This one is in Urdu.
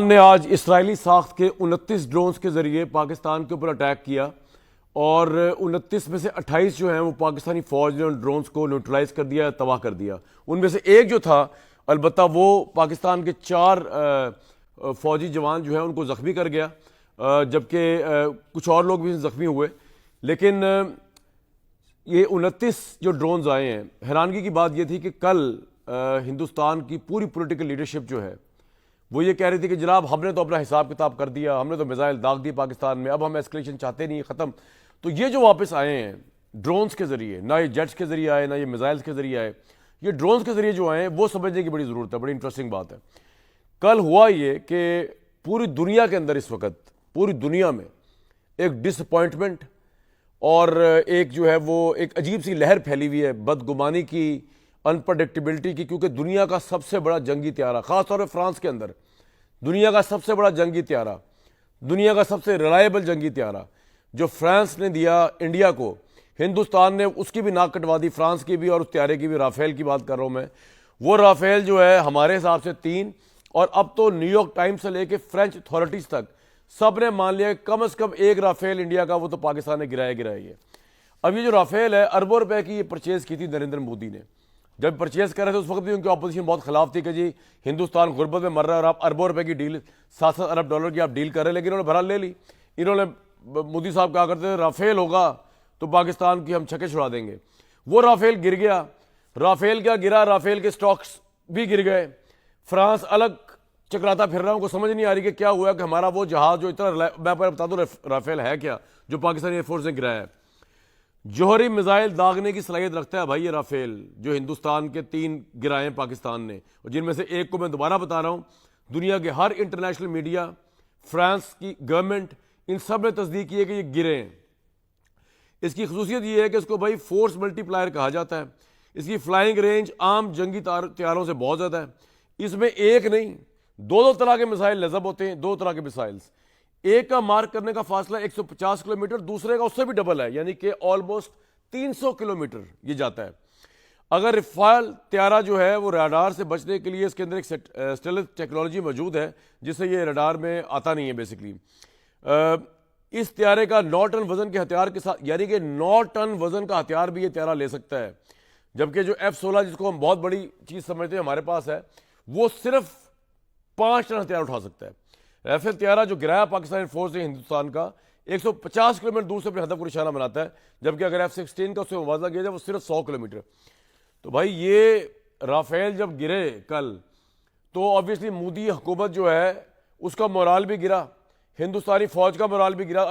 نے آج اسرائیلی ساخت کے 29 ڈرونز کے ذریعے پاکستان کے اوپر اٹیک کیا اور 29 میں سے 28 جو ہیں وہ پاکستانی فوج نے ان ڈرونز کو نیوٹرلائز کر دیا، تباہ کر دیا۔ ان میں سے ایک جو تھا البتہ وہ پاکستان کے 4 فوجی جوان جو ہیں ان کو زخمی کر گیا، جبکہ کچھ اور لوگ بھی زخمی ہوئے۔ لیکن یہ 29 جو ڈرونز آئے ہیں، حیرانگی کی بات یہ تھی کہ کل ہندوستان کی پوری پولیٹیکل لیڈرشپ جو ہے وہ یہ کہہ رہی تھی کہ جناب ہم نے تو اپنا حساب کتاب کر دیا، ہم نے تو میزائل داغ دی پاکستان میں، اب ہم ایسکلیشن چاہتے نہیں، ختم۔ تو یہ جو واپس آئے ہیں ڈرونز کے ذریعے، نہ یہ جیٹس کے ذریعے آئے، نہ یہ میزائلز کے ذریعے آئے، یہ ڈرونز کے ذریعے جو آئے ہیں وہ سمجھنے کی بڑی ضرورت ہے، بڑی انٹرسٹنگ بات ہے۔ کل ہوا یہ کہ پوری دنیا کے اندر اس وقت پوری دنیا میں ایک ڈس اپوائنٹمنٹ اور ایک جو ہے وہ ایک عجیب سی لہر پھیلی ہوئی ہے بدگمانی کی، انپریڈکٹیبلٹی کی، کیونکہ دنیا کا سب سے بڑا جنگی طیارہ، خاص طور پہ فرانس کے اندر دنیا کا سب سے بڑا جنگی طیارہ، دنیا کا سب سے ریلائبل جنگی طیارہ جو فرانس نے دیا انڈیا کو، ہندوستان نے اس کی بھی ناک کٹوا دی، فرانس کی بھی اور اس طیارے کی بھی، رافیل کی بات کر رہا ہوں میں۔ وہ رافیل جو ہے ہمارے حساب سے 3، اور اب تو نیو یارک ٹائمز سے لے کے فرینچ اتھارٹیز تک سب نے مان لیا کہ کم از کم ایک رافیل انڈیا کا وہ تو پاکستان نے گرایا ہے۔ اب یہ جو رافیل ہے اربوں روپے کی یہ پرچیز کی تھی نریندر مودی نے، جب پرچیز کر رہے تھے اس وقت بھی ان کی اپوزیشن بہت خلاف تھی کہ جی ہندوستان غربت میں مر رہا ہے اور آپ اربوں روپے کی ڈیل، 7 ارب ڈالر کی آپ ڈیل کر رہے ہیں، لیکن انہوں نے بہرحال لے لی۔ انہوں نے مودی صاحب کہا کرتے تھے رافیل ہوگا تو پاکستان کی ہم چھکے چھڑا دیں گے۔ وہ رافیل گر گیا۔ رافیل کیا گرا، رافیل کے سٹاکس بھی گر گئے۔ فرانس الگ چکراتا پھر رہا ہوں، کو سمجھ نہیں آ رہی کہ کیا ہوا کہ ہمارا وہ جہاز جو اتنا، میں بتا دوں رافیل ہے کیا جو پاکستانی ایئر فورس نے گرایا ہے۔ جوہری میزائل داغنے کی صلاحیت رکھتا ہے بھائی یہ رافیل، جو ہندوستان کے 3 گرائے ہیں پاکستان نے، اور جن میں سے ایک کو میں دوبارہ بتا رہا ہوں، دنیا کے ہر انٹرنیشنل میڈیا، فرانس کی گورنمنٹ، ان سب نے تصدیق کی ہے کہ یہ گرے ہیں۔ اس کی خصوصیت یہ ہے کہ اس کو بھائی فورس ملٹی پلائر کہا جاتا ہے۔ اس کی فلائنگ رینج عام جنگی طیاروں سے بہت زیادہ ہے۔ اس میں ایک نہیں 2 طرح کے میزائل نصب ہوتے ہیں، 2 طرح کے میزائلز۔ ایک کا مارک کرنے کا فاصلہ 150 کلومیٹر، دوسرے کا اس سے بھی ڈبل ہے، یعنی کہ آلموسٹ 300 کلومیٹر یہ جاتا ہے۔ اگر رفال طیارہ جو ہے وہ ریڈار سے بچنے کے لیے اس کے اندر ایک اسٹیلتھ ٹیکنالوجی موجود ہے جس سے یہ ریڈار میں آتا نہیں ہے بیسکلی۔ اس طیارے کا 9 ٹن وزن کے ہتھیار کے ساتھ، یعنی کہ 9 ٹن وزن کا ہتھیار بھی یہ طیارہ لے سکتا ہے، جبکہ جو F-16 جس کو ہم بہت بڑی چیز سمجھتے ہیں ہمارے پاس ہے، وہ صرف 5 ٹن ہتھیار اٹھا سکتا ہے۔ رافیل طیارہ جو گرایا پاکستانی فورس نے ہندوستان کا، 150 کلومیٹر دور سے اپنے ہدف کو نشانہ بناتا ہے، جبکہ اگر F-16 کا اس سے موازنہ کیا جائے وہ صرف 100 کلومیٹر۔ تو بھائی یہ رافیل جب گرے کل تو آبویسلی مودی حکومت جو ہے اس کا مورال بھی گرا، ہندوستانی فوج کا مورال بھی گرا۔